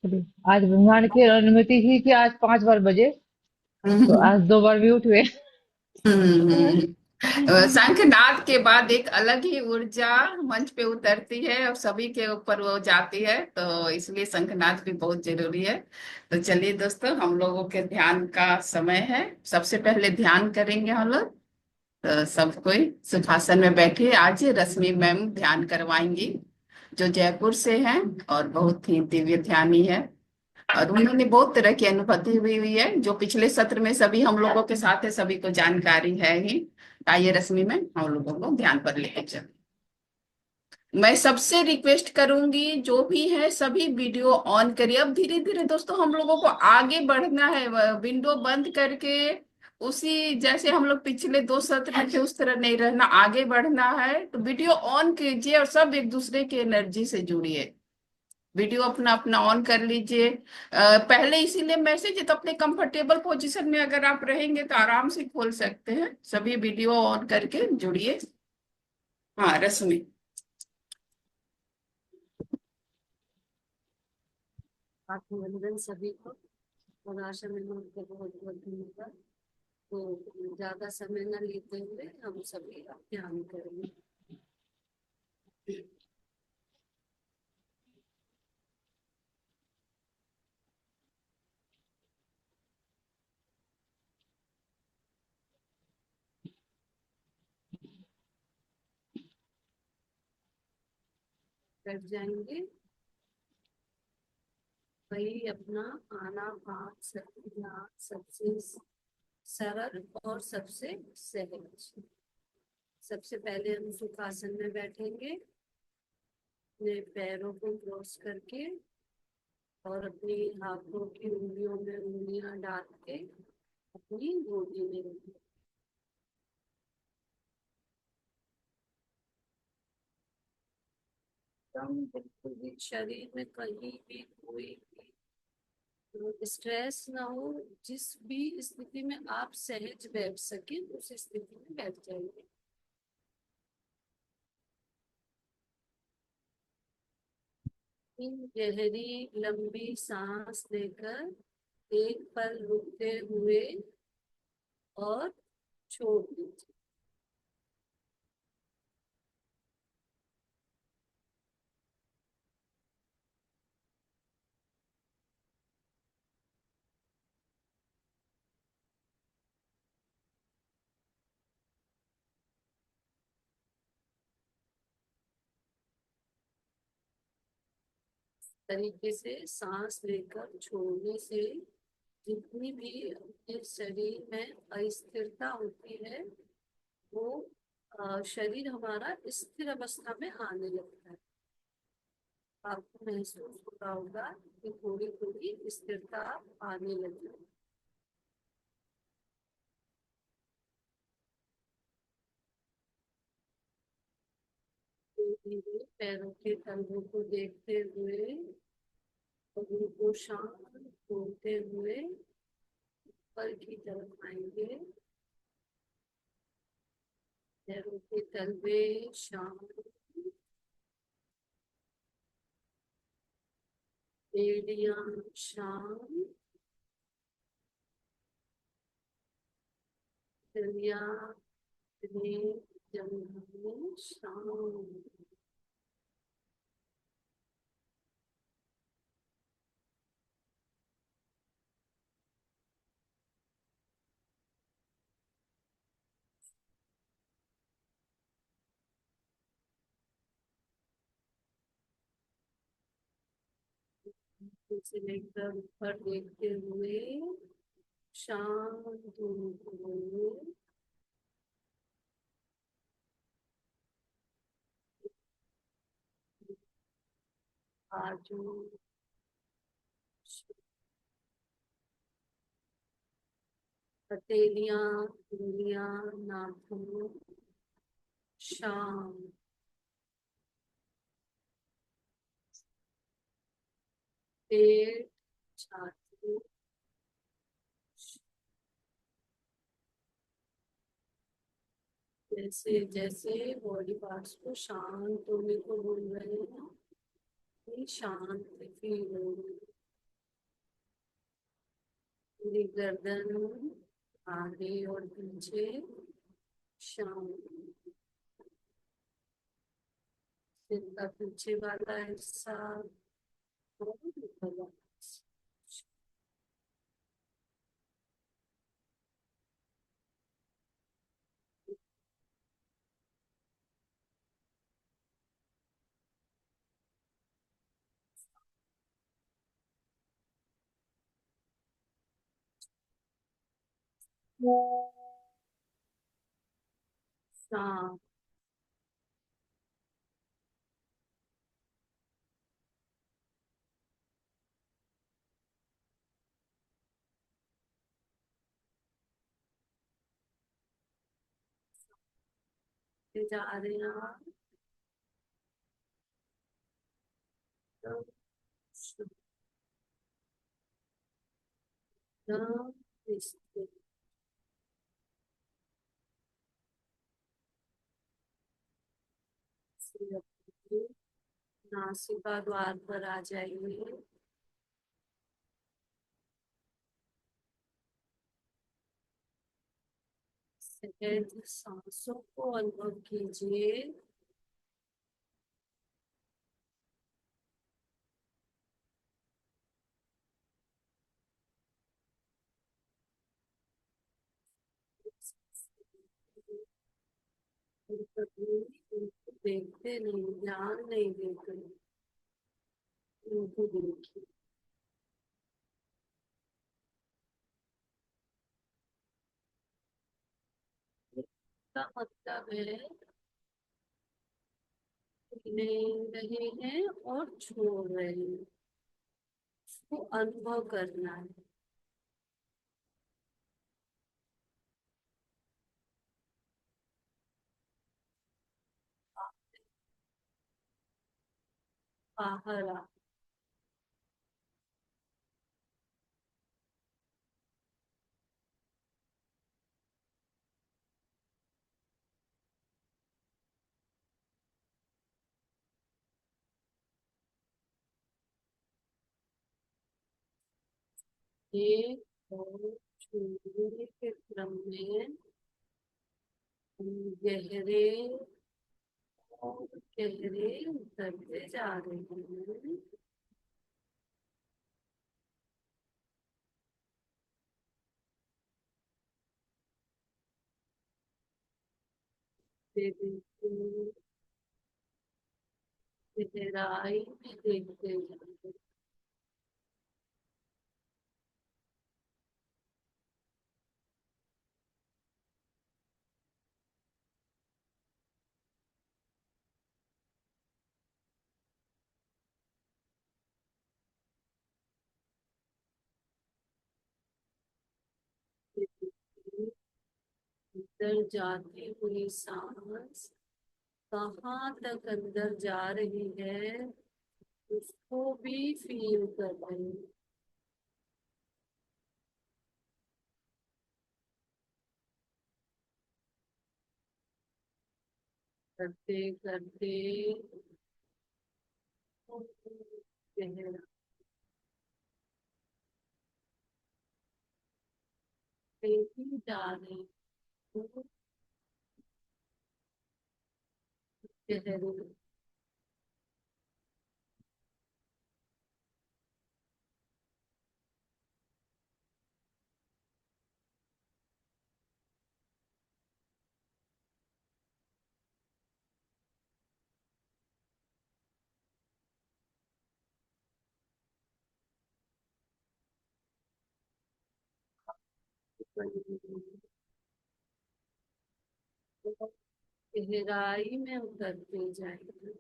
अरे, आज भगवान की अनुमति थी कि आज 5 बार बजे, तो हम्म। आज 2 बार भी उठे। शंखनाद के बाद एक अलग ही ऊर्जा मंच पे उतरती है और सभी के ऊपर वो जाती है, तो इसलिए शंखनाद भी बहुत जरूरी है। तो चलिए दोस्तों, हम लोगों के ध्यान का समय है। सबसे पहले ध्यान करेंगे हम लोग। तो सब कोई सुखासन में बैठे। आज रश्मि मैम ध्यान करवाएंगी, जो जयपुर से हैं और बहुत ही दिव्य ध्यानी है। और उन्होंने बहुत तरह की अनुभूति हुई है, जो पिछले सत्र में सभी हम लोगों के साथ है, सभी को जानकारी है ही। आइए रश्मि में हम लोगों को ध्यान पर लेके चल। मैं सबसे रिक्वेस्ट करूंगी, जो भी है सभी वीडियो ऑन करिए। अब धीरे धीरे दोस्तों हम लोगों को आगे बढ़ना है। विंडो बंद करके उसी जैसे हम लोग पिछले 2 सत्र में थे उस तरह नहीं रहना, आगे बढ़ना है। तो वीडियो ऑन कीजिए और सब एक दूसरे की एनर्जी से जुड़िए। वीडियो अपना अपना ऑन कर लीजिए। पहले इसीलिए मैसेज है, तो अपने कंफर्टेबल पोजीशन में अगर आप रहेंगे तो आराम से खोल सकते हैं। सभी वीडियो ऑन करके जुड़िए। हाँ रश्मि। अभिनंदन सभी को। और आशा में आपको बहुत बहुत धन्यवाद। तो ज्यादा समय न लेते हुए हम सभी ध्यान करेंगे। बैठ जाएंगे। वही अपना आना पान सबसे सरल और सबसे सहज। सबसे पहले हम सुखासन में बैठेंगे, अपने पैरों को क्रॉस करके और अपनी हाथों की उंगलियों में उंगलियां डाल के अपनी गोदी में रखें। एकदम बिल्कुल भी शरीर में कहीं भी कोई भी स्ट्रेस ना हो। जिस भी स्थिति में आप सहज बैठ सके उस स्थिति में बैठ जाइए। इन गहरी लंबी सांस लेकर एक पल रुकते हुए और छोड़ दीजिए। तरीके से सांस लेकर छोड़ने से जितनी भी अपने शरीर में अस्थिरता होती है वो शरीर हमारा स्थिर अवस्था में आने लगता है। आपको महसूस होता होगा कि थोड़ी थोड़ी स्थिरता आने लगी। धीरे धीरे पैरों के तलवों को देखते हुए पगों को शांत छोड़ते हुए ऊपर की तरफ आएंगे। पैरों के तलवे शांत, एड़ियां शांत, तलियां अपने जंघाएं शांत। से लेकर ऊपर देखते हुए शांत होते हुए बाजू, हथेलियां, उंगलियां, नाखून शांत। पेट, छाती, जैसे जैसे बॉडी पार्ट्स को शांत होने को बोल रहे हैं, शांत फील हो रही है। पूरी गर्दन आगे और पीछे, शाम, सिर का पीछे वाला हिस्सा और ऊपर वाला हिस्सा। शाम, जा रहे हैं आप, रिश्ते, नासिका द्वार पर आ जाइए। सहज सांसों को अनुभव कीजिए। कभी उनको देखते नहीं, ध्यान नहीं देते, उनको देखिए। इसका मतलब है ले रहे हैं और छोड़ रहे हैं, उसको अनुभव करना है। बाहर आ, एक और छोड़ने के क्रम में हम गहरे और गहरे उतरते जा रहे हैं। बिल्कुल गहराई में देखते जाएंगे। अंदर जाती हुई सांस कहाँ तक अंदर जा रही है, उसको भी फील कर रहे हैं। करते करते गहरा ही जा रहे हैं, गहरे। गहराई में उतरते जाएंगे।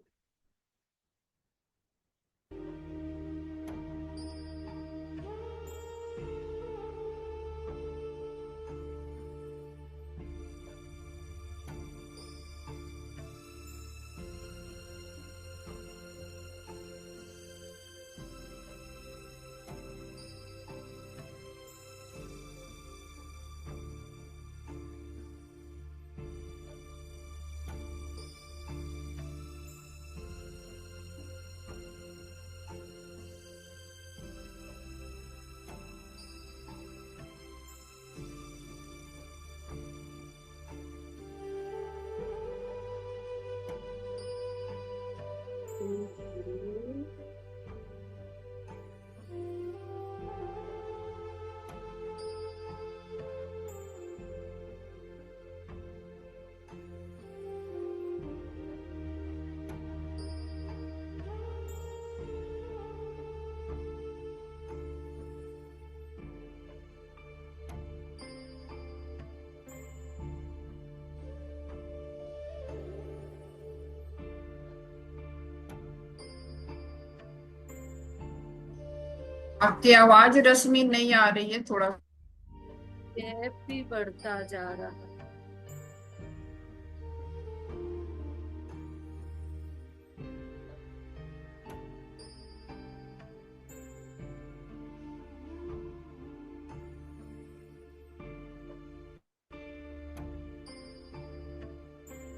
आपकी आवाज रश्मि नहीं आ रही है थोड़ा। गैप भी बढ़ता जा रहा है।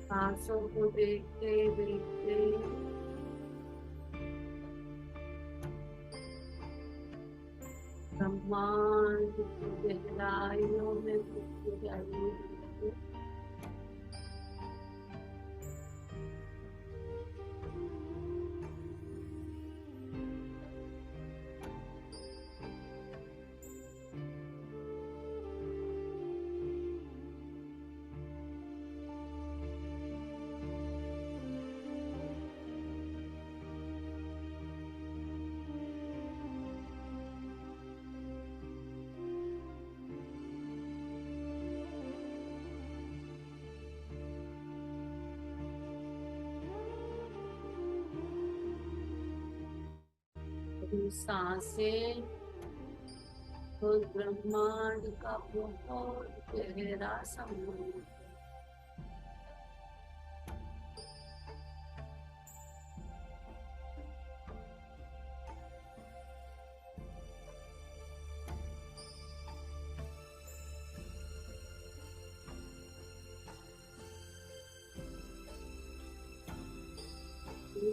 सांसों को देखते देखते ब्रह्मांड की गहराइयों में घुसते जाइए। अपनी सांसें तो ब्रह्मांड का बहुत गहरा संबंध।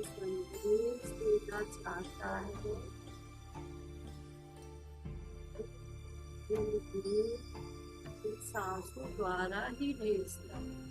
संदेश देना चाहता है सांसों द्वारा ही भेजता है।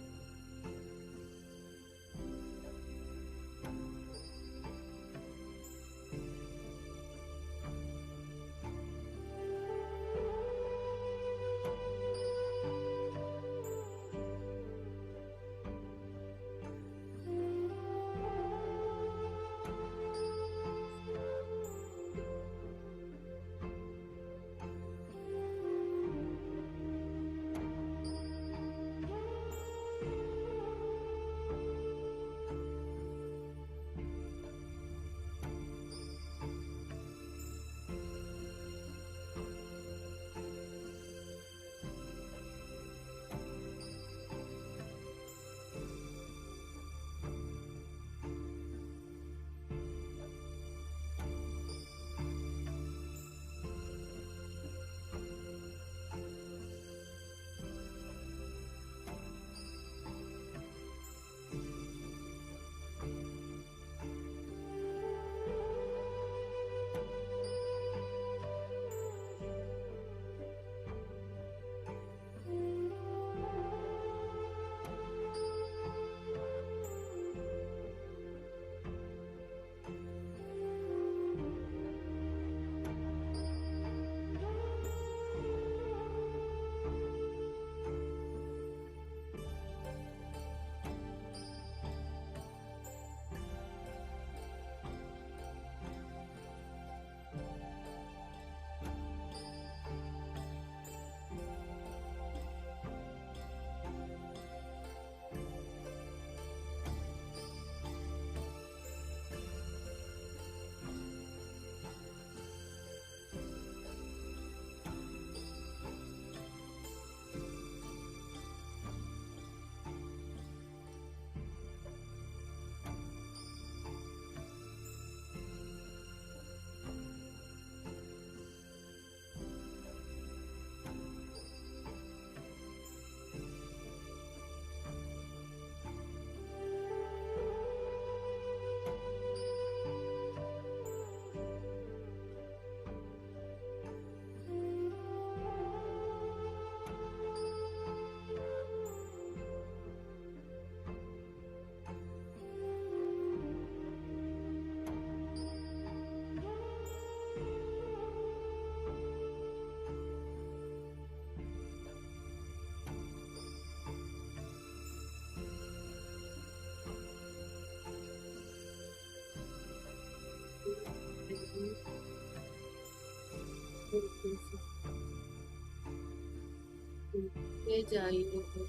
ले जाइए उसको।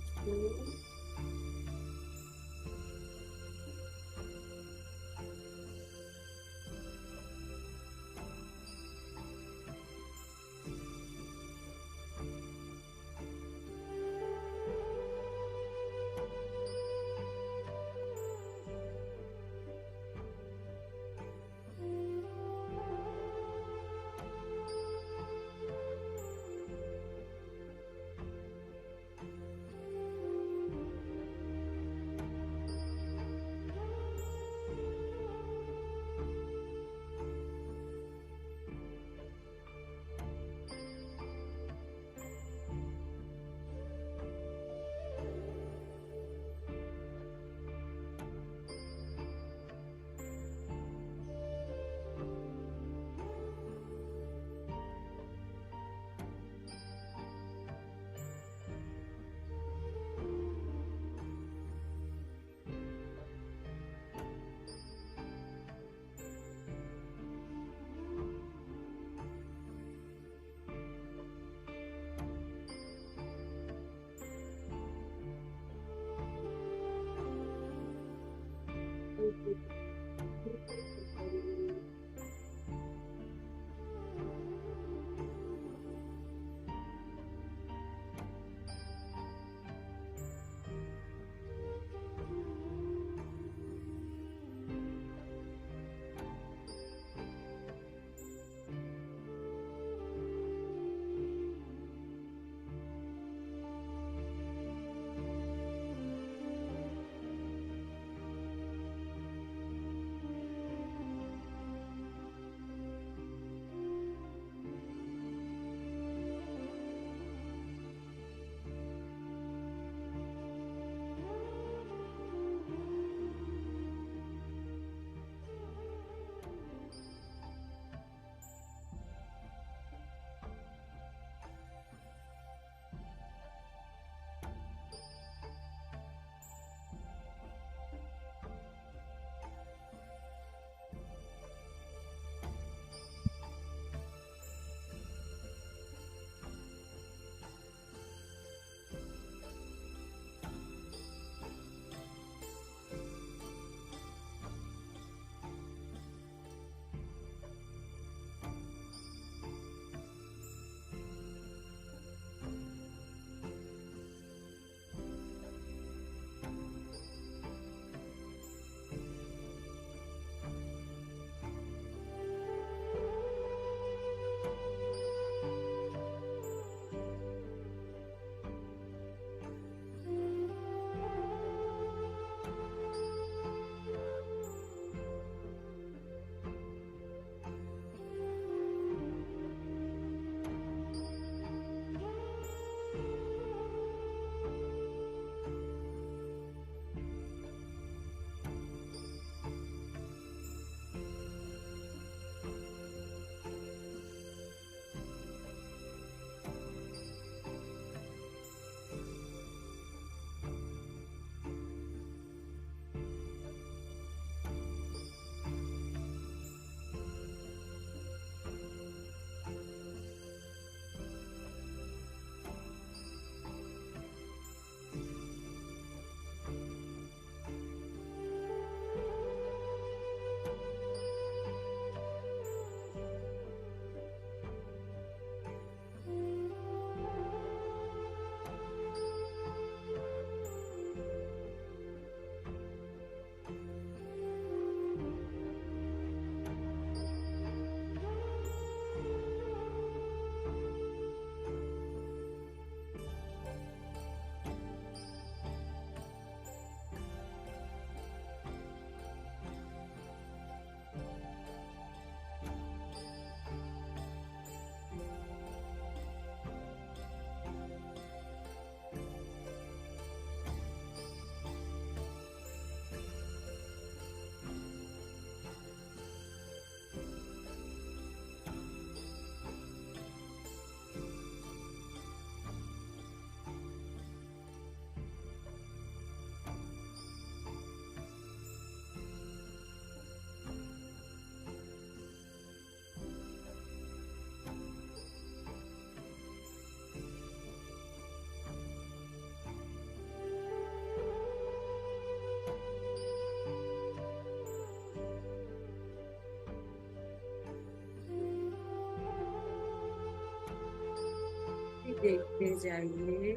देखते जाइए।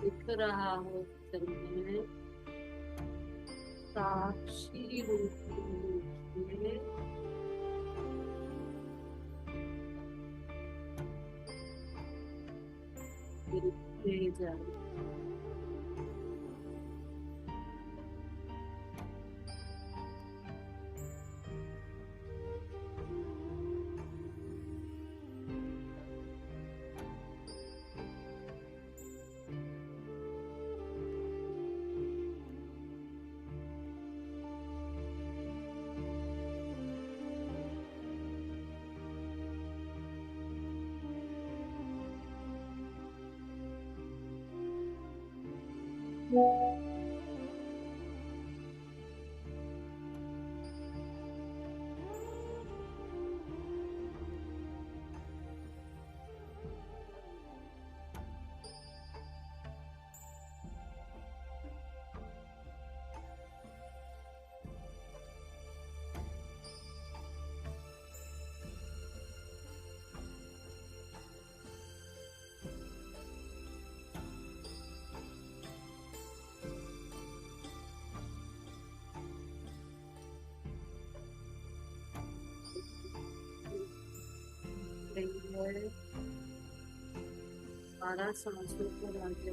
दिख रहा हो चंद्र साक्षी रूप में देखते जाइए। है 12 सांसों को आगे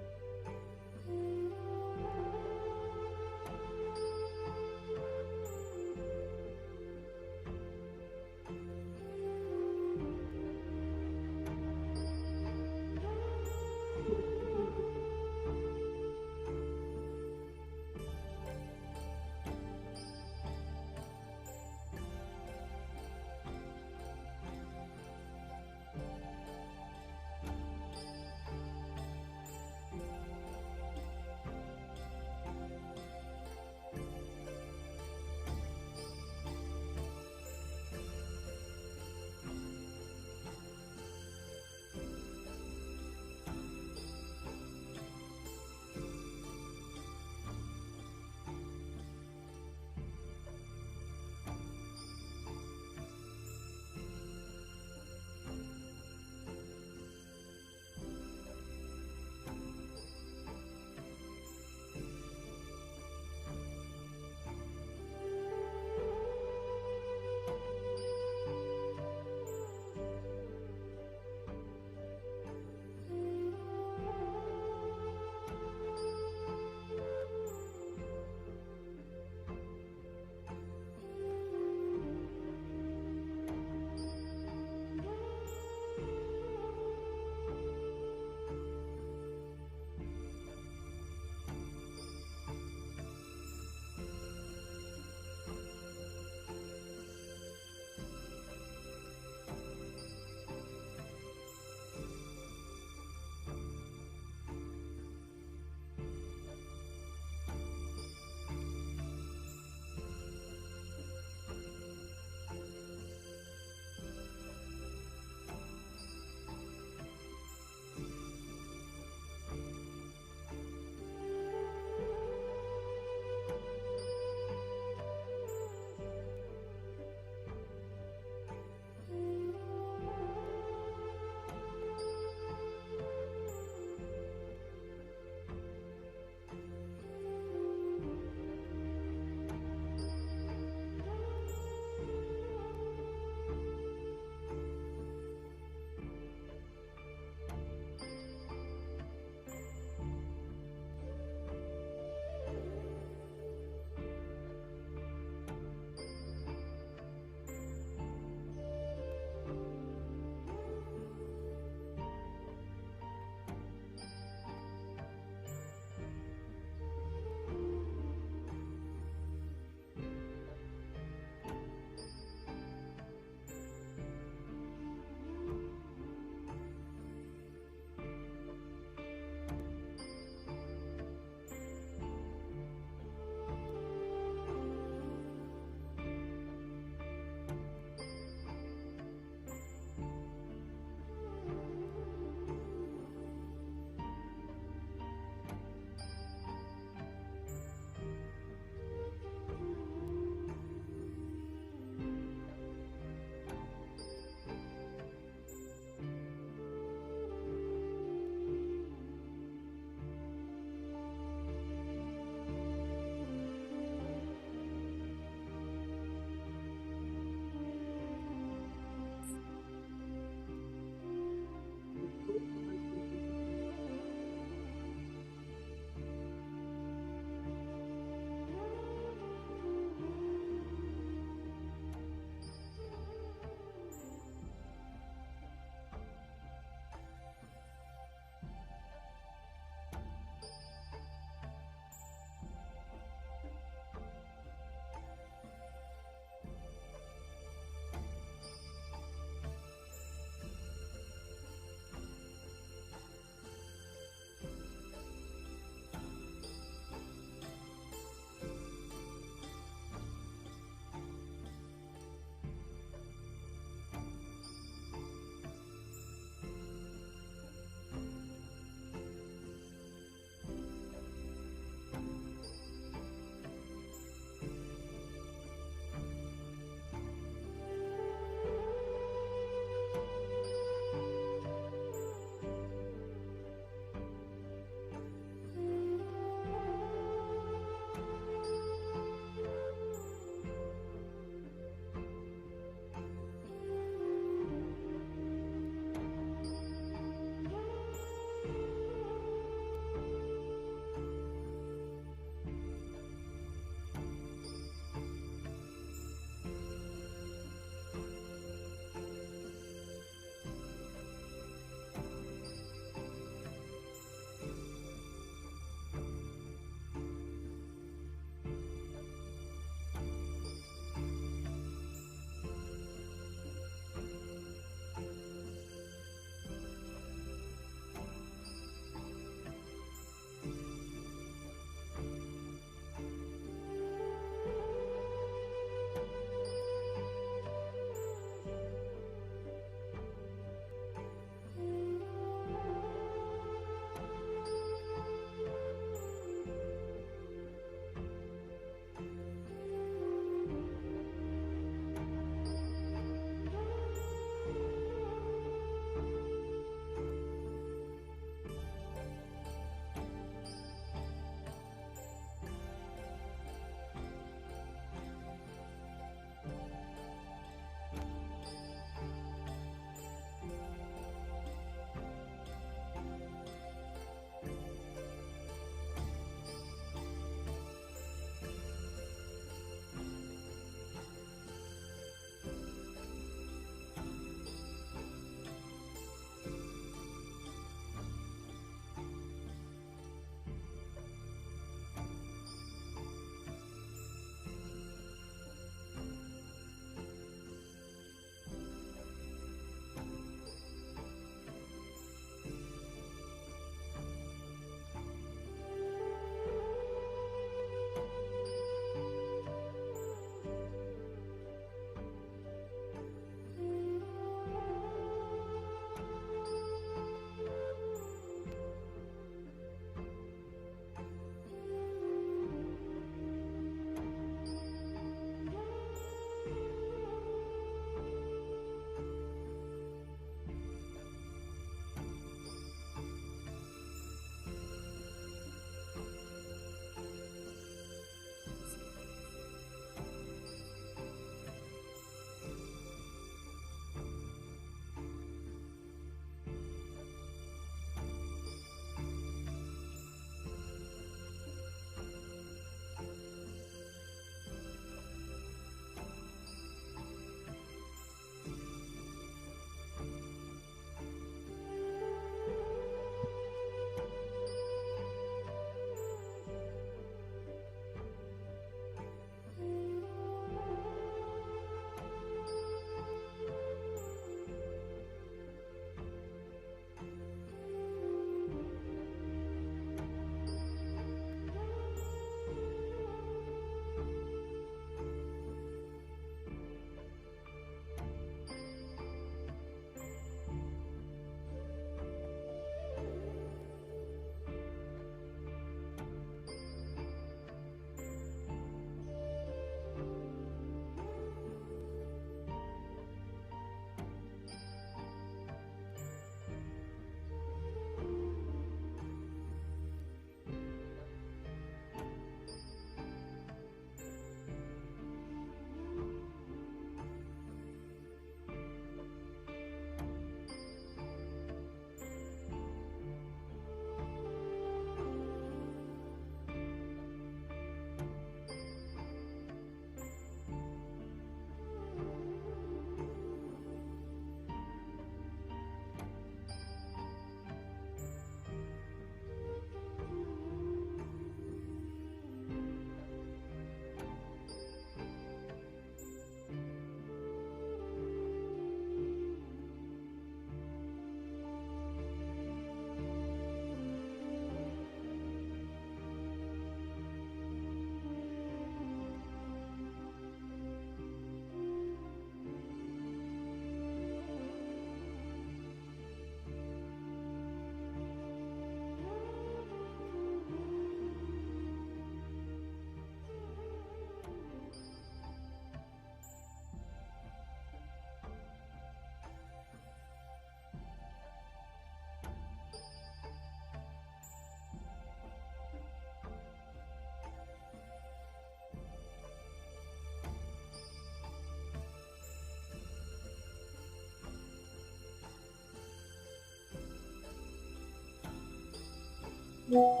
Second,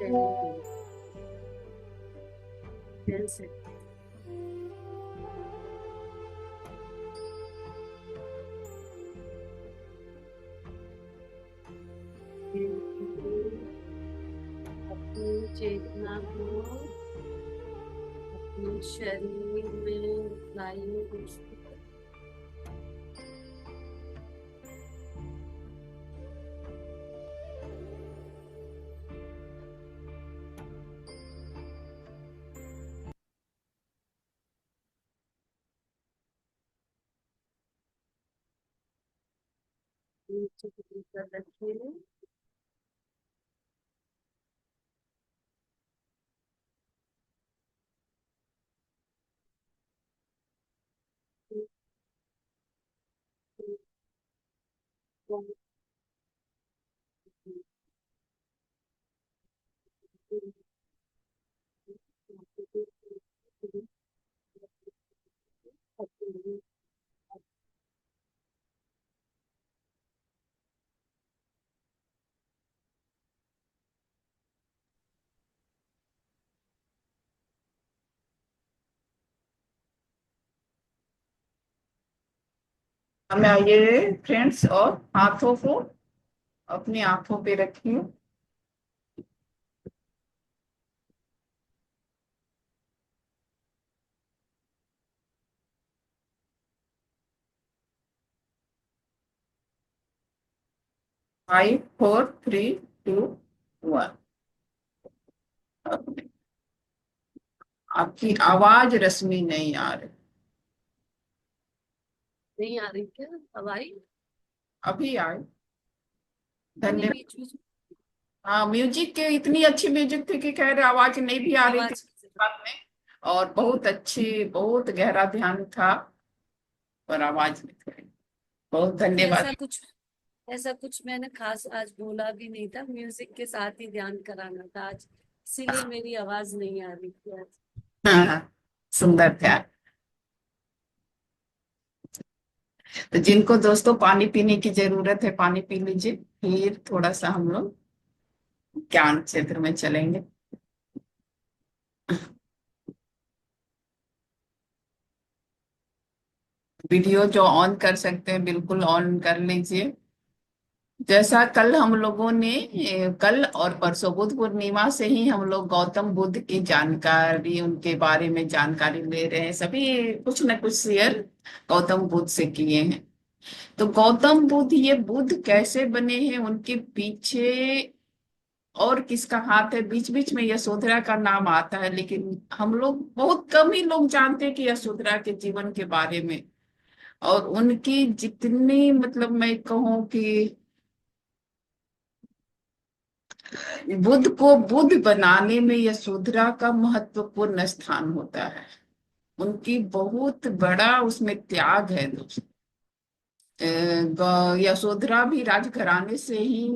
seventeen, 10 seconds. अपनी चेतना को अपने शरीर में लाइए कुछ नीचे की तरफ रखिए। हमें आइए फ्रेंड्स, और हाथों को अपनी आंखों पे रखिए। 5 4 3 2 1। आपकी आवाज रश्मि नहीं आ रही। नहीं आ रही क्या? अब आई? अभी आए। नहीं, धन्यवाद। बीच बीच हाँ, म्यूजिक के इतनी अच्छी म्यूजिक थी कि खैर आवाज नहीं भी आ रही थी आवाज की जरूरत। बाद में। और बहुत अच्छी, बहुत गहरा ध्यान था, पर आवाज नहीं थी। बहुत नहीं, धन्यवाद। ऐसा कुछ मैंने खास आज बोला भी नहीं था, म्यूजिक के साथ ही ध्यान कराना था आज, इसीलिए मेरी आवाज नहीं आ रही थी आज। हाँ, सुंदर था। तो जिनको दोस्तों पानी पीने की जरूरत है, पानी पी लीजिए, फिर थोड़ा सा हम लोग ज्ञान क्षेत्र में चलेंगे। वीडियो जो ऑन कर सकते हैं बिल्कुल ऑन कर लीजिए। जैसा कल हम लोगों ने कल और परसों बुद्ध पूर्णिमा से ही हम लोग गौतम बुद्ध की जानकारी, उनके बारे में जानकारी ले रहे हैं, सभी कुछ न कुछ शेयर गौतम बुद्ध से किए हैं। तो गौतम बुद्ध, ये बुद्ध कैसे बने हैं, उनके पीछे और किसका हाथ है? बीच बीच में यशोधरा का नाम आता है, लेकिन हम लोग बहुत कम ही लोग जानते हैं कि यशोधरा के जीवन के बारे में। और उनकी जितनी, मतलब मैं कहूँ कि बुद्ध को बुद्ध बनाने में यशोधरा का महत्वपूर्ण स्थान होता है। उनकी बहुत बड़ा उसमें त्याग है दोस्त। यशोधरा भी राजघराने से ही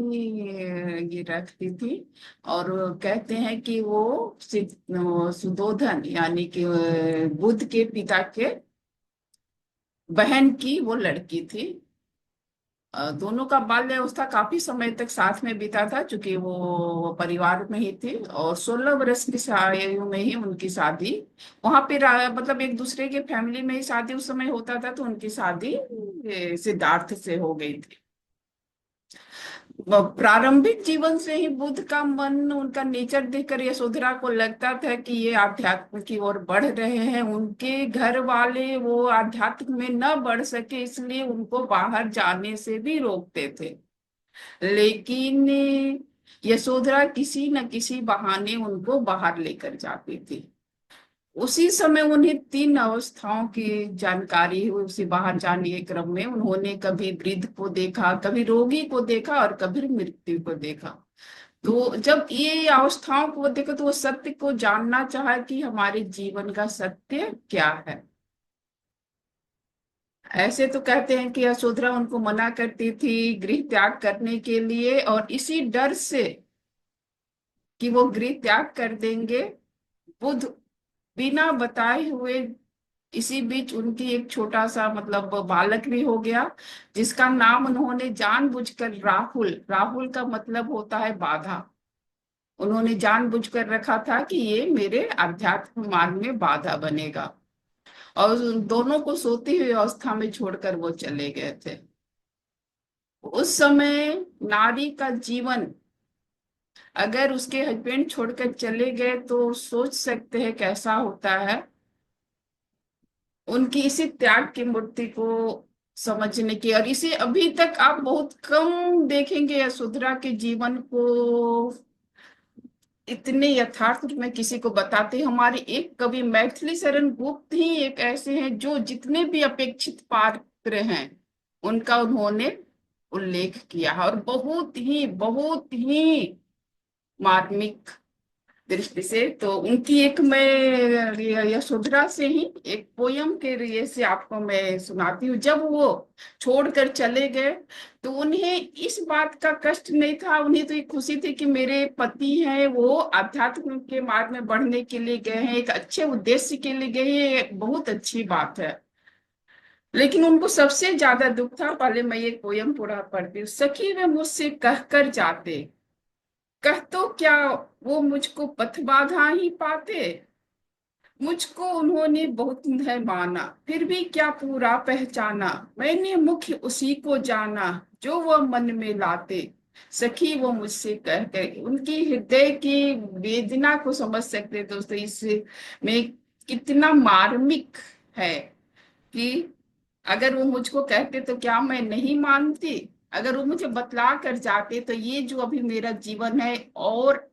ये रखती थी। और कहते हैं कि वो सुदोधन, यानी कि बुद्ध के पिता के बहन की वो लड़की थी। दोनों का बाल्य अवस्था काफी समय तक साथ में बीता था, क्योंकि वो परिवार में ही थे। और 16 वर्ष की आयु में ही उनकी शादी वहां पे मतलब एक दूसरे के फैमिली में ही शादी उस समय होता था, तो उनकी शादी सिद्धार्थ से हो गई थी। प्रारंभिक जीवन से ही बुद्ध का मन, उनका नेचर देखकर यशोधरा को लगता था कि ये आध्यात्म की ओर बढ़ रहे हैं। उनके घर वाले वो आध्यात्म में न बढ़ सके, इसलिए उनको बाहर जाने से भी रोकते थे। लेकिन यशोधरा किसी न किसी बहाने उनको बाहर लेकर जाती थी। उसी समय उन्हें 3 अवस्थाओं की जानकारी हुई। उसी बाहर जाने के क्रम में उन्होंने कभी वृद्ध को देखा, कभी रोगी को देखा, और कभी मृत्यु को देखा। तो जब ये अवस्थाओं को देखा तो वो सत्य को जानना चाहा कि हमारे जीवन का सत्य क्या है। ऐसे तो कहते हैं कि यशोधरा उनको मना करती थी गृह त्याग करने के लिए, और इसी डर से कि वो गृह त्याग कर देंगे, बुद्ध बिना बताए हुए, इसी बीच उनकी एक छोटा सा मतलब बालक भी हो गया, जिसका नाम उन्होंने जानबूझकर राहुल, राहुल का मतलब होता है बाधा, उन्होंने जानबूझकर रखा था कि ये मेरे आध्यात्म मार्ग में बाधा बनेगा। और उन दोनों को सोती हुई अवस्था में छोड़कर वो चले गए थे। उस समय नारी का जीवन, अगर उसके हस्बैंड छोड़कर चले गए तो सोच सकते हैं कैसा होता है। उनकी इसी त्याग की मूर्ति को समझने की, और इसे अभी तक आप बहुत कम देखेंगे यशोधरा के जीवन को इतने यथार्थ रूप में किसी को बताते। हमारे एक कवि मैथिली शरण गुप्त ही एक ऐसे हैं जो जितने भी अपेक्षित पात्र हैं उनका उन्होंने उल्लेख किया है, और बहुत ही मार्मिक दृष्टि से। तो उनकी एक मैं यशोधरा से ही एक पोयम के जरिए से आपको मैं सुनाती हूँ। जब वो छोड़कर चले गए तो उन्हें इस बात का कष्ट नहीं था, उन्हें तो एक खुशी थी कि मेरे पति हैं वो आध्यात्म के मार्ग में बढ़ने के लिए गए हैं, एक अच्छे उद्देश्य के लिए गए हैं, ये बहुत अच्छी बात है। लेकिन उनको सबसे ज्यादा दुख था, पहले मैं एक पोयम पूरा पढ़ती हूँ। सखी वे मुझसे कहकर जाते, कह तो क्या वो मुझको पथ बाधा ही पाते। मुझको उन्होंने बहुत है माना, फिर भी क्या पूरा पहचाना। मैंने मुख्य उसी को जाना जो वह मन में लाते। सखी वो मुझसे कह कर, उनकी हृदय की वेदना को समझ सकते हैं दोस्तों। इसमें कितना मार्मिक है कि अगर वो मुझको कहते तो क्या मैं नहीं मानती, अगर वो मुझे बतला कर जाते तो ये जो अभी मेरा जीवन है और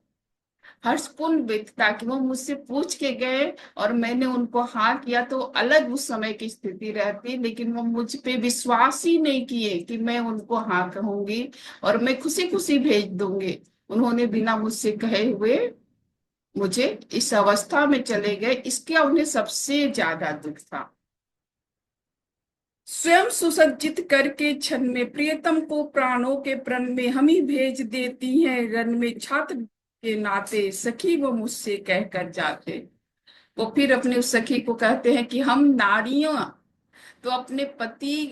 हर्षपूर्ण बीतता, कि वो मुझसे पूछ के गए और मैंने उनको हाँ किया, तो अलग उस समय की स्थिति रहती। लेकिन वो मुझ पे विश्वास ही नहीं किए कि मैं उनको हाँ कहूंगी और मैं खुशी खुशी भेज दूंगी। उन्होंने बिना मुझसे कहे हुए मुझे इस अवस्था में चले गए, इसका उन्हें सबसे ज्यादा दुख था। स्वयं सुसज्जित करके क्षण में प्रियतम को प्राणों के प्रण में हम ही भेज देती हैं रण में, छात्र के नाते सखी वो मुझसे कहकर जाते। वो फिर अपने उस सखी को कहते हैं कि हम नारियां तो अपने पति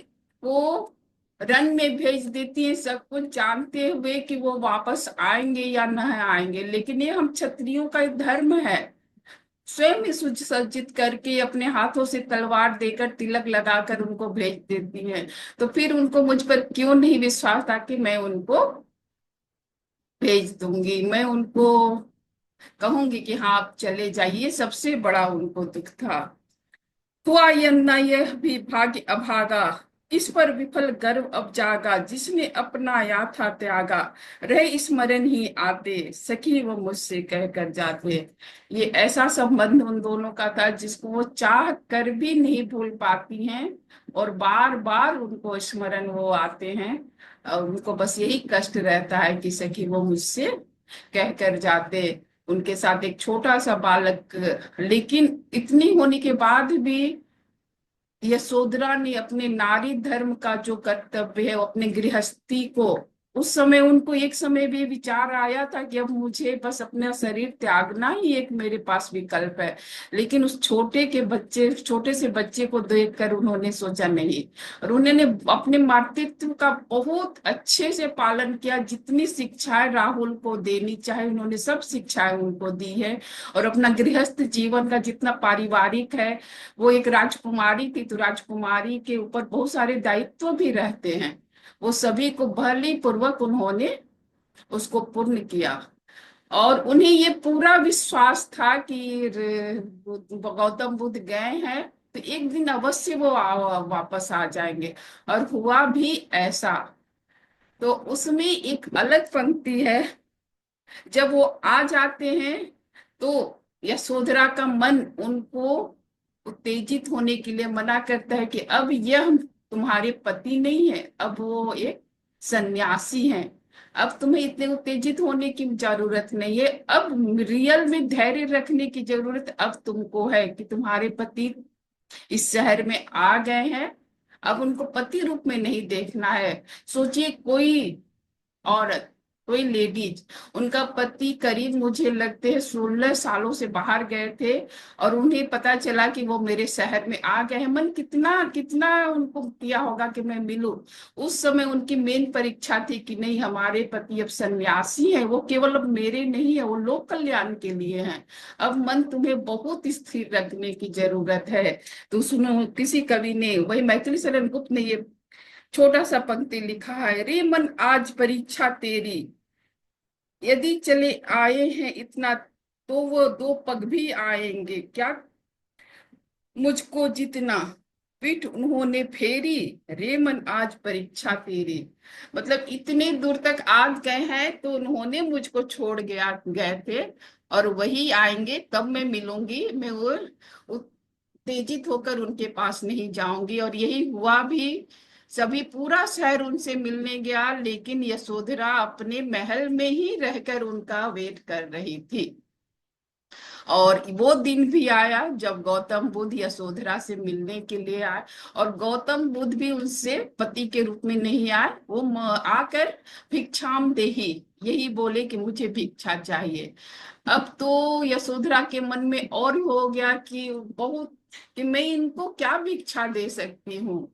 को रण में भेज देती हैं, सब कुछ जानते हुए कि वो वापस आएंगे या न आएंगे, लेकिन ये हम क्षत्रियों का एक धर्म है। स्वयं ही सुसज्जित करके अपने हाथों से तलवार देकर तिलक लगाकर उनको भेज देती हैं। तो फिर उनको मुझ पर क्यों नहीं विश्वास था कि मैं उनको भेज दूंगी, मैं उनको कहूंगी कि हाँ आप चले जाइए। सबसे बड़ा उनको दुख था। हुआ यन्ना यह भी भाग्य अभागा, इस पर विफल गर्व अब जागा, जिसने अपनाया था त्यागा, रहे स्मरण ही आते, सखी वो मुझसे कह कर जाते। ये ऐसा संबंध उन दोनों का था जिसको वो चाह कर भी नहीं भूल पाती हैं और बार बार उनको स्मरण वो आते हैं और उनको बस यही कष्ट रहता है कि सखी वो मुझसे कह कर जाते। उनके साथ एक छोटा सा बालक, लेकिन इतनी होने के बाद भी यशोधरा ने अपने नारी धर्म का जो कर्तव्य है वो अपने गृहस्थी को, उस समय उनको एक समय भी विचार आया था कि अब मुझे बस अपना शरीर त्यागना ही एक मेरे पास विकल्प है, लेकिन उस छोटे से बच्चे को देखकर उन्होंने सोचा नहीं। और उन्होंने अपने मातृत्व का बहुत अच्छे से पालन किया। जितनी शिक्षाएं राहुल को देनी चाहे उन्होंने सब शिक्षाएं उनको दी है। और अपना गृहस्थ जीवन का जितना पारिवारिक है, वो एक राजकुमारी थी तो राजकुमारी के ऊपर बहुत सारे दायित्व भी रहते हैं, वो सभी को भली पूर्वक उन्होंने उसको पूर्ण किया। और उन्हें ये पूरा विश्वास था कि गौतम बुद्ध गए हैं तो एक दिन अवश्य वो वापस आ जाएंगे, और हुआ भी ऐसा। तो उसमें एक अलग पंक्ति है, जब वो आ जाते हैं तो यशोधरा का मन उनको उत्तेजित होने के लिए मना करता है कि अब यह तुम्हारे पति नहीं है, अब वो एक सन्यासी हैं। अब तुम्हें इतने उत्तेजित होने की जरूरत नहीं है, अब रियल में धैर्य रखने की जरूरत अब तुमको है कि तुम्हारे पति इस शहर में आ गए हैं। अब उनको पति रूप में नहीं देखना है। सोचिए कोई औरत, कोई लेडीज, उनका पति करीब मुझे लगते हैं 16 सालों से बाहर गए थे और उन्हें पता चला कि वो मेरे शहर में आ गए हैं, मन कितना कितना उनको किया होगा कि मैं मिलूं। उस समय उनकी मेन परीक्षा थी कि नहीं, हमारे पति अब सन्यासी हैं, वो केवल अब मेरे नहीं है, वो लोक कल्याण के लिए हैं। अब मन तुम्हें बहुत स्थिर रखने की जरूरत है। तो सुनो, किसी कवि ने, वही मैथिली शरण गुप्त ने ये छोटा सा पंक्ति लिखा है, रे मन आज परीक्षा तेरी, यदि चले आए हैं इतना तो वो दो पग भी आएंगे क्या, मुझको जितना पीठ उन्होंने फेरी, रे मन आज परीक्षा तेरी। मतलब इतने दूर तक आ गए हैं तो उन्होंने मुझको छोड़ गए थे और वही आएंगे तब मैं मिलूंगी, मैं वो उत्तेजित होकर उनके पास नहीं जाऊंगी। और यही हुआ भी। सभी पूरा शहर उनसे मिलने गया, लेकिन यशोधरा अपने महल में ही रहकर उनका वेट कर रही थी। और वो दिन भी आया जब गौतम बुद्ध यशोधरा से मिलने के लिए आए, और गौतम बुद्ध भी उनसे पति के रूप में नहीं आए, वो आकर भिक्षाम देही, यही बोले कि मुझे भिक्षा चाहिए। अब तो यशोधरा के मन में और हो गया कि बहुत, कि मैं इनको क्या भिक्षा दे सकती हूँ।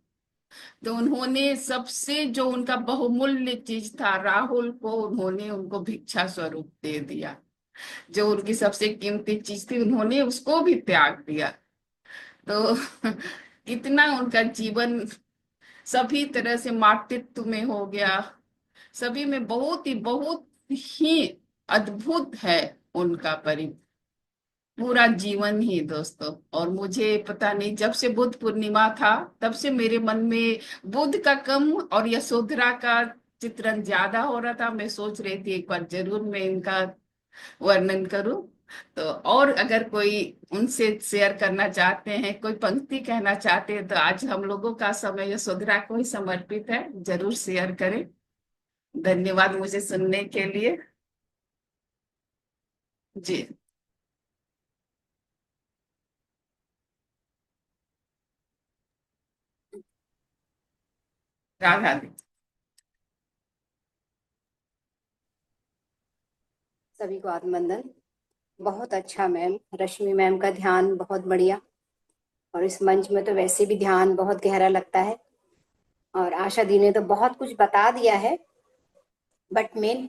तो उन्होंने सबसे जो उनका बहुमूल्य चीज था राहुल को, उन्होंने उनको भिक्षा स्वरूप दे दिया। जो उनकी सबसे कीमती चीज थी उन्होंने उसको भी त्याग दिया। तो कितना उनका जीवन सभी तरह से मातृत्व में हो गया, सभी में बहुत ही अद्भुत है उनका पूरा जीवन ही दोस्तों। और मुझे पता नहीं, जब से बुद्ध पूर्णिमा था तब से मेरे मन में बुद्ध का कम और यशोधरा का चित्रण ज्यादा हो रहा था, मैं सोच रही थी एक बार जरूर मैं इनका वर्णन करूं। तो और अगर कोई उनसे शेयर करना चाहते हैं, कोई पंक्ति कहना चाहते हैं, तो आज हम लोगों का समय यशोधरा को ही समर्पित है, जरूर शेयर करें। धन्यवाद मुझे सुनने के लिए। जी। राधा दी। सभी को अभिनंदन। बहुत अच्छा मैम, रश्मि मैम का ध्यान बहुत बढ़िया, और इस मंच में तो वैसे भी ध्यान बहुत गहरा लगता है। और आशा दी ने तो बहुत कुछ बता दिया है, बट मेन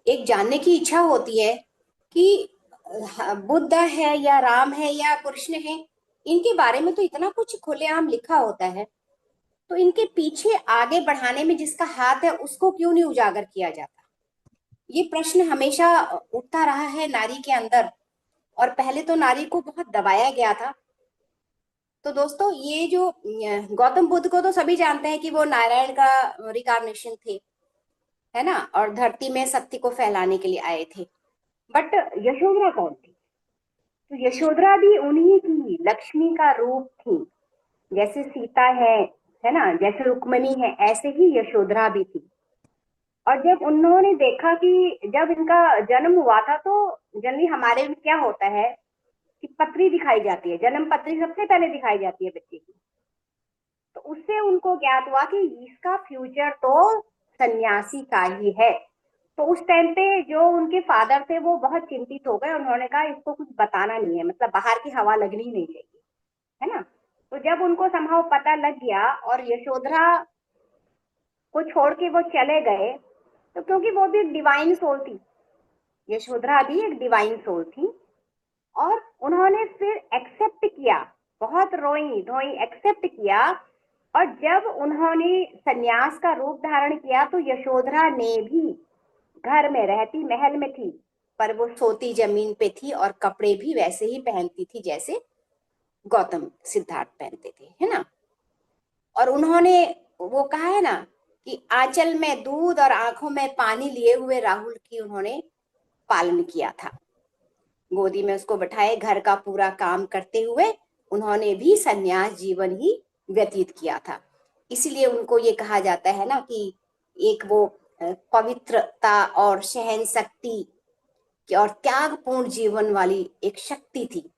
एक जानने की इच्छा होती है कि बुद्ध है या राम है या कृष्ण है, इनके बारे में तो इतना कुछ खुलेआम लिखा होता है, तो इनके पीछे आगे बढ़ाने में जिसका हाथ है उसको क्यों नहीं उजागर किया जाता? ये प्रश्न हमेशा उठता रहा है नारी के अंदर, और पहले तो नारी को बहुत दबाया गया था। तो दोस्तों, ये जो गौतम बुद्ध को तो सभी जानते हैं कि वो नारायण का रिकार्नेशन थे, है ना, और धरती में सत्य को फैलाने के लिए आए थे। बट यशोधरा कौन थी? तो यशोधरा भी उन्हीं की लक्ष्मी का रूप थी। जैसे सीता है ना, जैसे रुक्मिणी है, ऐसे ही यशोधरा भी थी। और जब उन्होंने देखा कि जब इनका जन्म हुआ था, तो जनरली हमारे में क्या होता है कि पत्री दिखाई जाती है, जन्म पत्री सबसे पहले दिखाई जाती है बच्चे की। तो उससे उनको ज्ञात हुआ कि इसका फ्यूचर तो सन्यासी का ही है। तो उस टाइम पे जो उनके फादर थे वो बहुत चिंतित हो गए। उन्होंने कहा इसको कुछ बताना नहीं है, मतलब बाहर की हवा लगनी नहीं चाहिए, है ना। तो जब उनको संभव पता लग गया और यशोधरा को छोड़ के वो चले गए, तो क्योंकि वो भी एक डिवाइन सोल थी, यशोधरा भी एक डिवाइन सोल थी, और उन्होंने फिर एक्सेप्ट किया, बहुत रोई धोई एक्सेप्ट किया। और जब उन्होंने सन्यास का रूप धारण किया, तो यशोधरा ने भी घर में रहती, महल में थी, पर वो सोती जमीन पे थी, और कपड़े भी वैसे ही पहनती थी जैसे गौतम सिद्धार्थ पहनते थे, है ना। और उन्होंने वो कहा है ना कि आंचल में दूध और आंखों में पानी लिए हुए राहुल की उन्होंने पालन किया था। गोदी में उसको बैठाए घर का पूरा काम करते हुए उन्होंने भी सन्यास जीवन ही व्यतीत किया था। इसलिए उनको ये कहा जाता है ना कि एक वो पवित्रता और सहन शक्ति और त्यागपूर्ण जीवन वाली एक शक्ति थी।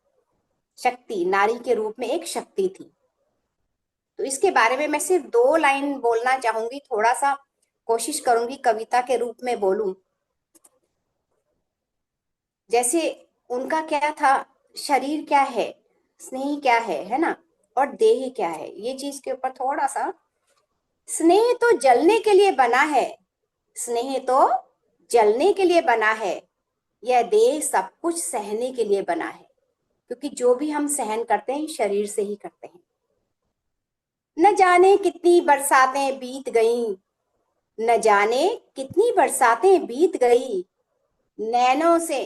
शक्ति नारी के रूप में एक शक्ति थी। तो इसके बारे में मैं सिर्फ 2 लाइन बोलना चाहूंगी, थोड़ा सा कोशिश करूंगी कविता के रूप में बोलूं। जैसे उनका क्या था, शरीर क्या है, स्नेह क्या है ना, और देह क्या है, ये चीज के ऊपर थोड़ा सा। स्नेह तो जलने के लिए बना है, स्नेह तो जलने के लिए बना है, यह देह सब कुछ सहने के लिए बना है। क्योंकि जो भी हम सहन करते हैं शरीर से ही करते हैं। न जाने कितनी बरसातें बीत गईं, न जाने कितनी बरसातें बीत गई, नैनों से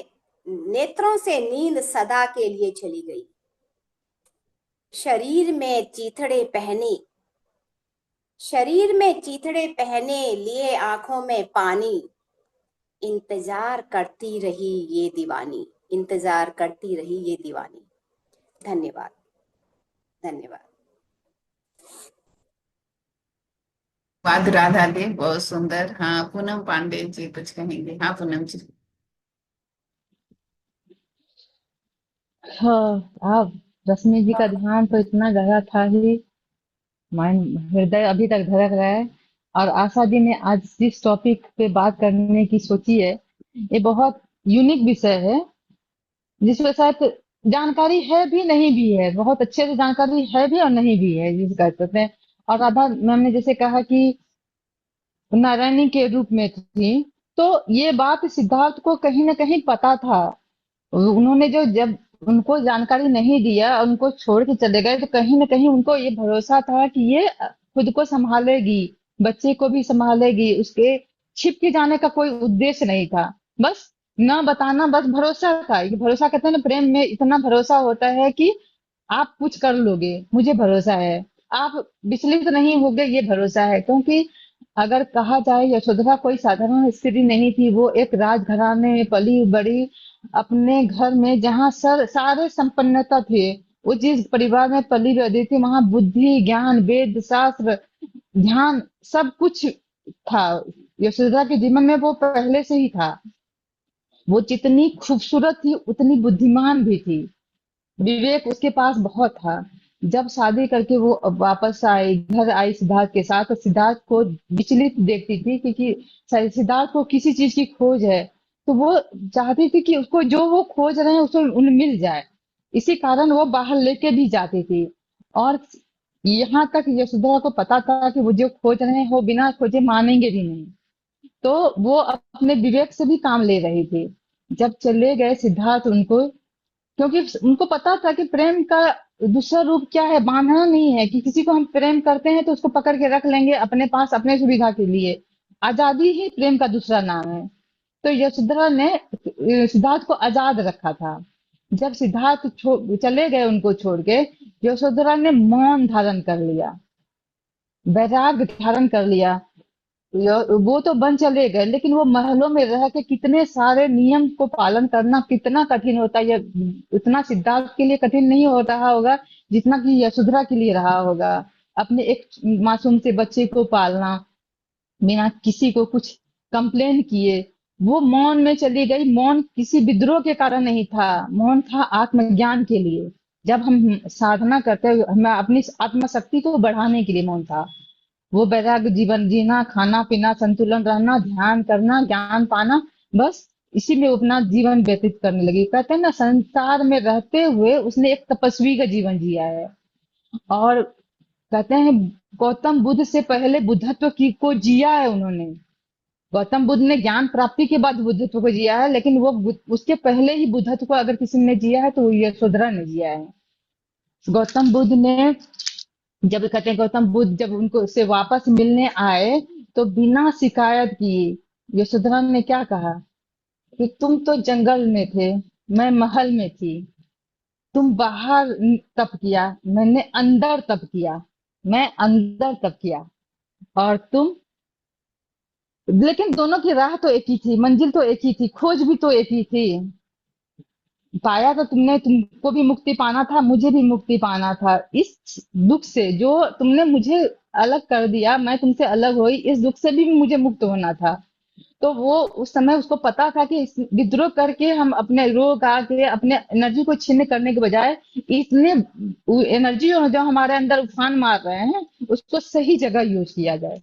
नेत्रों से नींद सदा के लिए चली गई। शरीर में चीथड़े पहने, शरीर में चीथड़े पहने लिए आंखों में पानी, इंतजार करती रही ये दीवानी, इंतजार करती रही ये दीवानी। धन्यवाद, धन्यवाद। वाद राधा दी, बहुत सुंदर। हाँ, पूनम पांडे जी कुछ कहेंगे। हाँ पूनम जी। हाँ, आप रश्मि जी का ध्यान तो इतना गहरा था ही, माइंड हृदय अभी तक धड़क रहा है। और आशा जी ने आज जिस टॉपिक पे बात करने की सोची है, ये बहुत यूनिक विषय है, जिसमें शायद जानकारी है भी नहीं भी है, बहुत अच्छे से जानकारी है भी और नहीं भी है जिस कह सकते हैं। और राधा मैम ने जैसे कहा कि नारायणी के रूप में थी, तो ये बात सिद्धार्थ को कहीं ना कहीं पता था। उन्होंने जो जब उनको जानकारी नहीं दिया और उनको छोड़ के चले गए, तो कहीं ना कहीं उनको ये भरोसा था कि ये खुद को संभालेगी, बच्चे को भी संभालेगी, उसके छिप के जाने का कोई उद्देश्य नहीं था, बस न बताना, बस भरोसा था। ये भरोसा कहते हैं ना, प्रेम में इतना भरोसा होता है कि आप कुछ कर लोगे, मुझे भरोसा है, आप विचलित नहीं होगे, ये भरोसा है। क्योंकि अगर कहा जाए यशोधरा कोई साधारण स्त्री नहीं थी, वो एक राजघराने में पली बड़ी, अपने घर में जहाँ सारे संपन्नता थे, वो जिस परिवार में पली बड़ी थी वहां बुद्धि, ज्ञान, वेद, शास्त्र, ध्यान, सब कुछ था। यशोधरा के जीवन में वो पहले से ही था। वो जितनी खूबसूरत थी उतनी बुद्धिमान भी थी। विवेक उसके पास बहुत था। जब शादी करके वो वापस आई, घर आई सिद्धार्थ के साथ, तो सिद्धार्थ को विचलित देखती थी, क्योंकि सिद्धार्थ को किसी चीज की खोज है, तो वो चाहती थी कि उसको जो वो खोज रहे हैं उसको उन्हें मिल जाए। इसी कारण वो बाहर लेके भी जाती थी। और यहाँ तक यशोधरा को पता था कि वो जो खोज रहे हैं वो बिना खोजे मानेंगे भी नहीं, तो वो अपने विवेक से भी काम ले रही थी। जब चले गए सिद्धार्थ उनको, क्योंकि उनको पता था कि प्रेम का दूसरा रूप क्या है, बांधना नहीं है कि किसी को हम प्रेम करते हैं तो उसको पकड़ के रख लेंगे अपने पास अपने सुविधा के लिए। आजादी ही प्रेम का दूसरा नाम है। तो यशोधरा ने सिद्धार्थ को आजाद रखा था। जब सिद्धार्थ चले गए उनको छोड़ के, यशोधरा ने मौन धारण कर लिया, वैराग्य धारण कर लिया। वो तो बन चले गए, लेकिन वो महलों में रह के कितने सारे नियम को पालन करना कितना कठिन होता है, ये उतना सिद्धार्थ के लिए कठिन नहीं हो रहा होगा जितना कि यशोधरा के लिए रहा होगा। अपने एक मासूम से बच्चे को पालना बिना किसी को कुछ कंप्लेन किए। वो मौन में चली गई। मौन किसी विद्रोह के कारण नहीं था, मौन था आत्मज्ञान के लिए। जब हम साधना करते हैं, हमें अपनी आत्मशक्ति को बढ़ाने के लिए मौन था। वो वैराग्य जीवन जीना, खाना पीना संतुलन रहना, ध्यान करना, ज्ञान पाना, बस इसी में वो अपना जीवन व्यतीत करने लगी। कहते हैं ना, संसार में रहते हुए उसने एक तपस्वी का जीवन जिया है। और कहते हैं गौतम बुद्ध से पहले बुद्धत्व की को जिया है उन्होंने। गौतम बुद्ध ने ज्ञान प्राप्ति के बाद बुद्धत्व को जिया है, लेकिन वो उसके पहले ही बुद्धत्व को अगर किसी ने जिया है तो वो यशोधरा ने जिया है। गौतम बुद्ध ने, जब कहते हैं गौतम बुद्ध जब उनको से वापस मिलने आए, तो बिना शिकायत किए यशोधरा ने क्या कहा कि तुम तो जंगल में थे, मैं महल में थी। तुम बाहर तप किया, मैंने अंदर तप किया। मैं अंदर तप किया और तुम, लेकिन दोनों की राह तो एक ही थी, मंजिल तो एक ही थी, खोज भी तो एक ही थी। पाया तो तुमने, तुमको भी मुक्ति पाना था, मुझे भी मुक्ति पाना था। इस दुख से जो तुमने मुझे अलग कर दिया, मैं तुमसे अलग हुई, इस दुख से भी मुझे मुक्त होना था। तो वो उस समय उसको पता था कि विद्रोह करके हम अपने रोग आके अपने एनर्जी को छीन करने के बजाय, इतने एनर्जी जो हमारे अंदर उफान मार रहे हैं उसको सही जगह यूज किया जाए।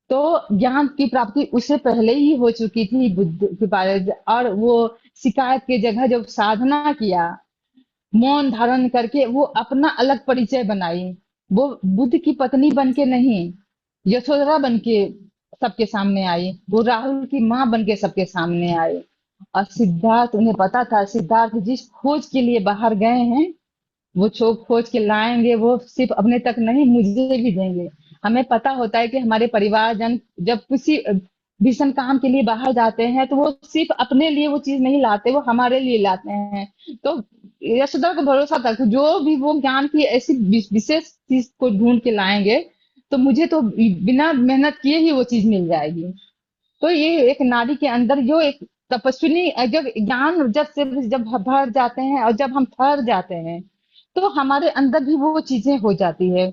तो ज्ञान की प्राप्ति उससे पहले ही हो चुकी थी बुद्ध के बारे। और वो शिकायत की जगह जब साधना किया, मौन धारण करके वो अपना अलग परिचय बनाई। वो बुद्ध की पत्नी बन के नहीं, यशोधरा बन के सबके सामने आई। वो राहुल की माँ बन के सबके सामने आई। और सिद्धार्थ, उन्हें पता था सिद्धार्थ जिस खोज के लिए बाहर गए हैं, वो खोज के लाएंगे, वो सिर्फ अपने तक नहीं मुझे भी देंगे। हमें पता होता है कि हमारे परिवारजन जब किसी भीषण काम के लिए बाहर जाते हैं तो वो सिर्फ अपने लिए वो चीज नहीं लाते, वो हमारे लिए लाते हैं। तो यशोदा को भरोसा था कि जो भी वो ज्ञान की ऐसी विशेष चीज को ढूंढ के लाएंगे तो मुझे तो बिना मेहनत किए ही वो चीज मिल जाएगी। तो ये एक नारी के अंदर जो एक तपस्विनी, जब ज्ञान जब भर जाते हैं और जब हम ठहर जाते हैं, तो हमारे अंदर भी वो चीजें हो जाती है,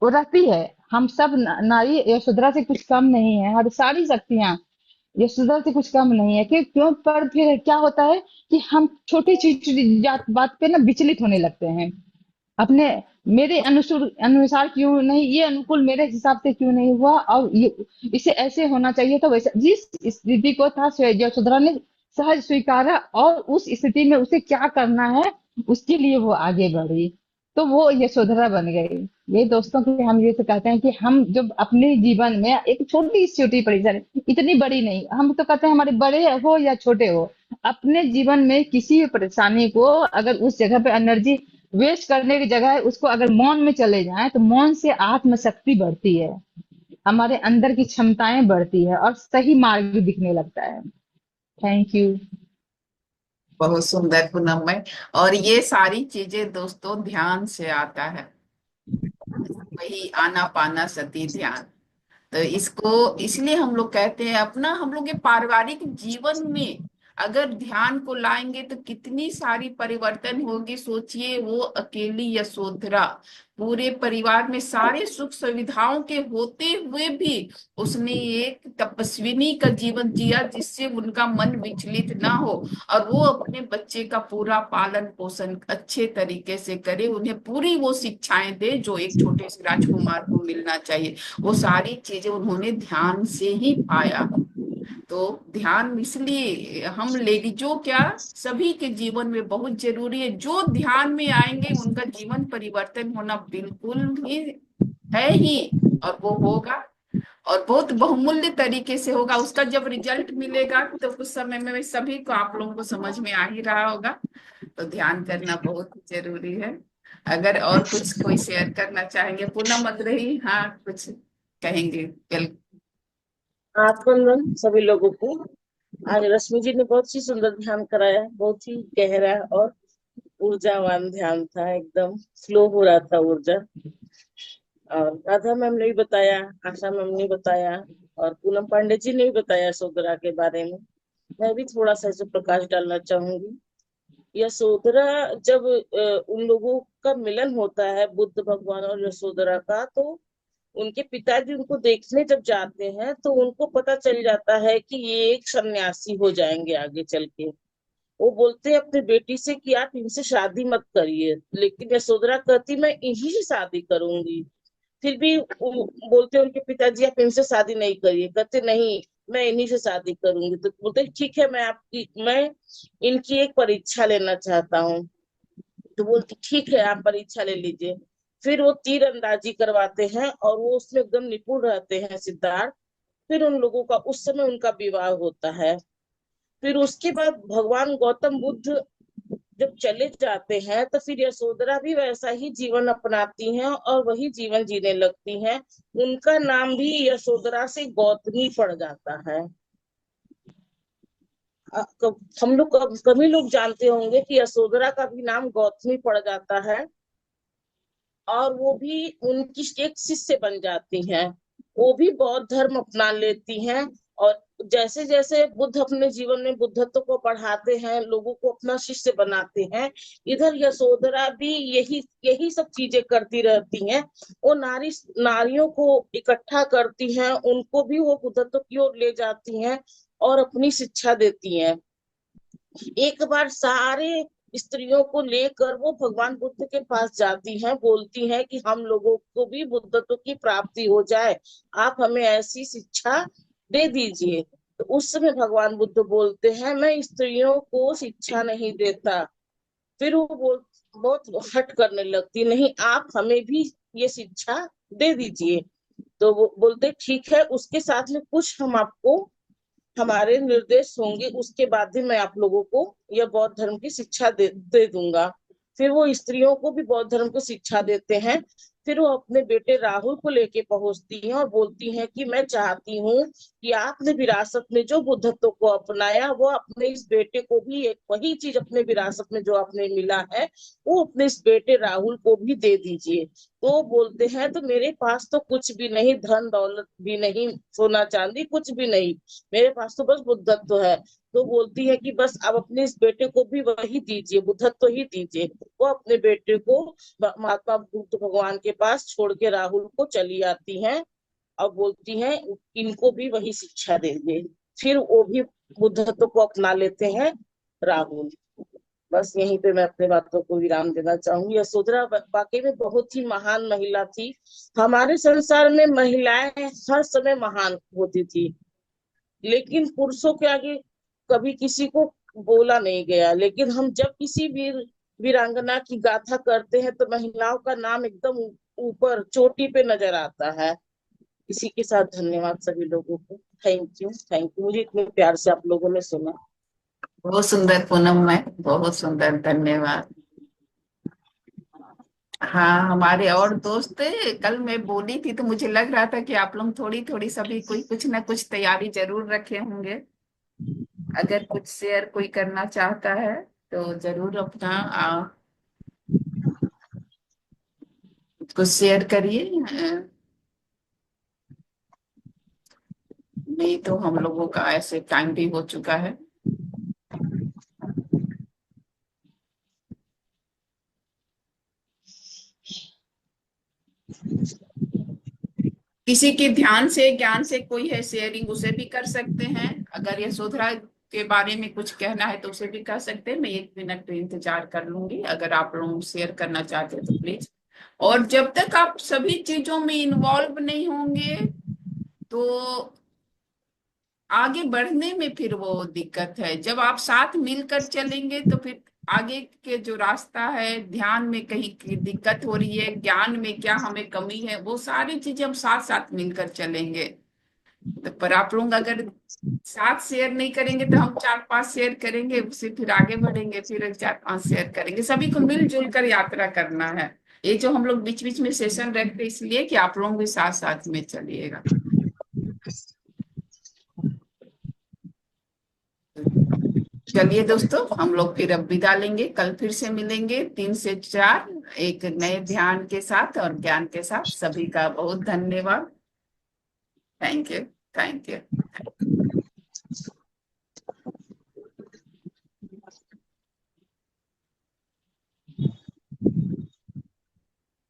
वो रहती है। हम सब नारी यशोधरा से कुछ कम नहीं है, हर सारी शक्तियां यशोधरा से कुछ कम नहीं है। क्यों पर फिर क्या होता है कि हम छोटी चीज बात पे ना विचलित होने लगते हैं। अपने मेरे अनुसार क्यों नहीं, ये अनुकूल मेरे हिसाब से क्यों नहीं हुआ, और ये इसे ऐसे होना चाहिए था वैसे। जिस स्थिति को था यशोधरा ने सहज स्वीकारा, और उस स्थिति में उसे क्या करना है उसके लिए वो आगे बढ़ी, तो वो यशोधरा बन गई। ये दोस्तों की हम ये तो कहते हैं कि हम जब अपने जीवन में एक छोटी छोटी परेशानी, इतनी बड़ी नहीं, हम तो कहते हैं हमारे बड़े हो या छोटे हो, अपने जीवन में किसी भी परेशानी को अगर उस जगह पे एनर्जी वेस्ट करने की जगह है, उसको अगर मौन में चले जाएं तो मौन से आत्मशक्ति बढ़ती है, हमारे अंदर की क्षमताएं बढ़ती है और सही मार्ग दिखने लगता है। Thank you. बहुत सुंदर पूनमय। और ये सारी चीजें दोस्तों ध्यान से आता है, वही आना पाना सती ध्यान। तो इसको इसलिए हम लोग कहते हैं अपना हम लोग के पारिवारिक जीवन में अगर ध्यान को लाएंगे तो कितनी सारी परिवर्तन होगी। सोचिए वो अकेली यशोधरा पूरे परिवार में सारे सुख सुविधाओं के होते हुए भी उसने एक तपस्विनी का जीवन जिया जिससे उनका मन विचलित ना हो और वो अपने बच्चे का पूरा पालन पोषण अच्छे तरीके से करे, उन्हें पूरी वो शिक्षाएं दे जो एक छोटे से राजकुमार को मिलना चाहिए। वो सारी चीजें उन्होंने ध्यान से ही पाया। तो ध्यान इसलिए हम लेडीजों क्या सभी के जीवन में बहुत जरूरी है। जो ध्यान में आएंगे उनका जीवन परिवर्तन होना बिल्कुल ही है ही, और वो होगा और बहुत बहुमूल्य तरीके से होगा। उसका जब रिजल्ट मिलेगा तो कुछ समय में सभी को आप लोगों को समझ में आ ही रहा होगा। तो ध्यान करना बहुत जरूरी है। अगर और कुछ कोई शेयर करना चाहेंगे, पूनम मत रही, हाँ कुछ कहेंगे बिल्कुल। आत्मबंधन सभी लोगों को। आज रश्मि जी ने बहुत ही सुंदर ध्यान कराया, बहुत ही गहरा और ऊर्जावान ध्यान था, एकदम फ्लो हो रहा था ऊर्जा। और राधा मैम ने भी बताया, आशा मैम ने बताया और पूनम पांडे जी ने भी बताया यशोधरा के बारे में। मैं भी थोड़ा सा इसे प्रकाश डालना चाहूंगी। यशोधरा जब उन लोगों का मिलन होता है बुद्ध भगवान और यशोधरा का, तो उनके पिताजी उनको देखने जब जाते हैं तो उनको पता चल जाता है कि ये एक सन्यासी हो जाएंगे आगे चल के। वो बोलते हैं अपनी बेटी से कि आप इनसे शादी मत करिए, लेकिन यशोधरा कहती मैं इन्हीं से शादी करूंगी। फिर भी वो बोलते हैं उनके पिताजी आप इनसे शादी नहीं करिए, कहते नहीं मैं इन्हीं से शादी करूंगी। तो बोलते ठीक है मैं इनकी एक परीक्षा लेना चाहता हूँ। तो बोलती ठीक है आप परीक्षा ले लीजिए। फिर वो तीर अंदाजी करवाते हैं और वो उसमें एकदम निपुण रहते हैं सिद्धार्थ। फिर उन लोगों का उस समय उनका विवाह होता है। फिर उसके बाद भगवान गौतम बुद्ध जब चले जाते हैं तो फिर यशोधरा भी वैसा ही जीवन अपनाती हैं और वही जीवन जीने लगती हैं। उनका नाम भी यशोधरा से गौतमी पड़ जाता है। हम लोग कभी लोग जानते होंगे कि यशोधरा का भी नाम गौतमी पड़ जाता है और वो भी उनकी एक शिष्य बन जाती हैं। वो भी बौद्ध धर्म अपना लेती हैं और जैसे जैसे बुद्ध अपने जीवन में बुद्धत्व को बढ़ाते हैं, लोगों को अपना शिष्य बनाते हैं, इधर यशोधरा भी यही यही सब चीजें करती रहती हैं। वो नारियों को इकट्ठा करती हैं, उनको भी वो बुद्धत्व की ओर ले जाती हैं और अपनी शिक्षा देती हैं। एक बार सारे स्त्रियों को लेकर वो भगवान बुद्ध के पास जाती हैं, बोलती हैं कि हम लोगों को भी बुद्धत्व की प्राप्ति हो जाए, आप हमें ऐसी शिक्षा दे दीजिए। तो उस समय भगवान बुद्ध बोलते हैं मैं स्त्रियों को शिक्षा नहीं देता। फिर वो बहुत हट करने लगती, नहीं आप हमें भी ये शिक्षा दे दीजिए। तो वो बोलते ठीक है, उसके साथ में कुछ हम आपको हमारे निर्देश होंगे, उसके बाद ही मैं आप लोगों को यह बौद्ध धर्म की शिक्षा दे दूंगा। फिर वो स्त्रियों को भी बौद्ध धर्म की शिक्षा देते हैं। फिर वो अपने बेटे राहुल को लेके पहुंचती हैं और बोलती हैं कि मैं चाहती हूँ कि आपने विरासत में जो बुद्धत्व को अपनाया वो अपने इस बेटे को भी एक वही चीज अपने विरासत में जो आपने मिला है वो अपने इस बेटे राहुल को भी दे दीजिए। तो बोलते हैं तो मेरे पास तो कुछ भी नहीं, धन दौलत भी नहीं, सोना चांदी कुछ भी नहीं, मेरे पास तो बस बुद्धत्व है। तो बोलती है कि बस अब अपने इस बेटे को भी वही दीजिए, बुद्धत्व ही दीजिए। वो अपने बेटे को महात्मा बुद्ध भगवान के पास छोड़ के राहुल को चली आती हैं और बोलती हैं इनको भी वही शिक्षा देंगे। फिर वो भी बुद्धत्व को अपना लेते हैं राहुल। बस यहीं पे मैं अपने बातों को विराम देना चाहूंगी। यशोधरा वाकई में बहुत ही महान महिला थी। हमारे संसार में महिलाएं हर समय महान होती थी, लेकिन पुरुषों के आगे कभी किसी को बोला नहीं गया। लेकिन हम जब किसी वीरांगना की गाथा करते हैं तो महिलाओं का नाम एकदम ऊपर चोटी पे नजर आता है। इसी के साथ धन्यवाद सभी लोगों को। थैंक यू, थैंक यू, मुझे इतने प्यार से आप लोगों ने सुना। बहुत सुंदर पूनम में, बहुत सुंदर, धन्यवाद। हाँ हमारे और दोस्त कल मैं बोली थी तो मुझे लग रहा था कि आप लोग थोड़ी थोड़ी सभी कोई कुछ ना कुछ तैयारी जरूर रखे होंगे। अगर कुछ शेयर कोई करना चाहता है तो जरूर अपना कुछ शेयर करिए। नहीं तो हम लोगों का ऐसे टाइम भी हो चुका है। किसी के ध्यान से ज्ञान से कोई है शेयरिंग, उसे भी कर सकते हैं। अगर यशोधरा के बारे में कुछ कहना है तो उसे भी कह सकते हैं। मैं 1 मिनट इंतजार कर लूंगी, अगर आप लोग शेयर करना चाहते हैं तो प्लीज। और जब तक आप सभी चीजों में इन्वॉल्व नहीं होंगे तो आगे बढ़ने में फिर वो दिक्कत है। जब आप साथ मिलकर चलेंगे तो फिर आगे के जो रास्ता है, ध्यान में कहीं की दिक्कत हो रही है, ज्ञान में क्या हमें कमी है, वो सारी चीजें हम साथ साथ मिलकर चलेंगे। तो पर आप लोग अगर साथ शेयर नहीं करेंगे तो हम 4-5 शेयर करेंगे, उससे फिर आगे बढ़ेंगे, फिर 4-5 शेयर करेंगे। सभी को मिलजुल कर यात्रा करना है। ये जो हम लोग बीच बीच में सेशन रखते हैं इसलिए कि आप लोग भी साथ साथ में चलिएगा। चलिए दोस्तों, हम लोग फिर अब विदा लेंगे। कल फिर से मिलेंगे 3 से 4 एक नए ध्यान के साथ और ज्ञान के साथ। सभी का बहुत धन्यवाद। Thank you. Thank you.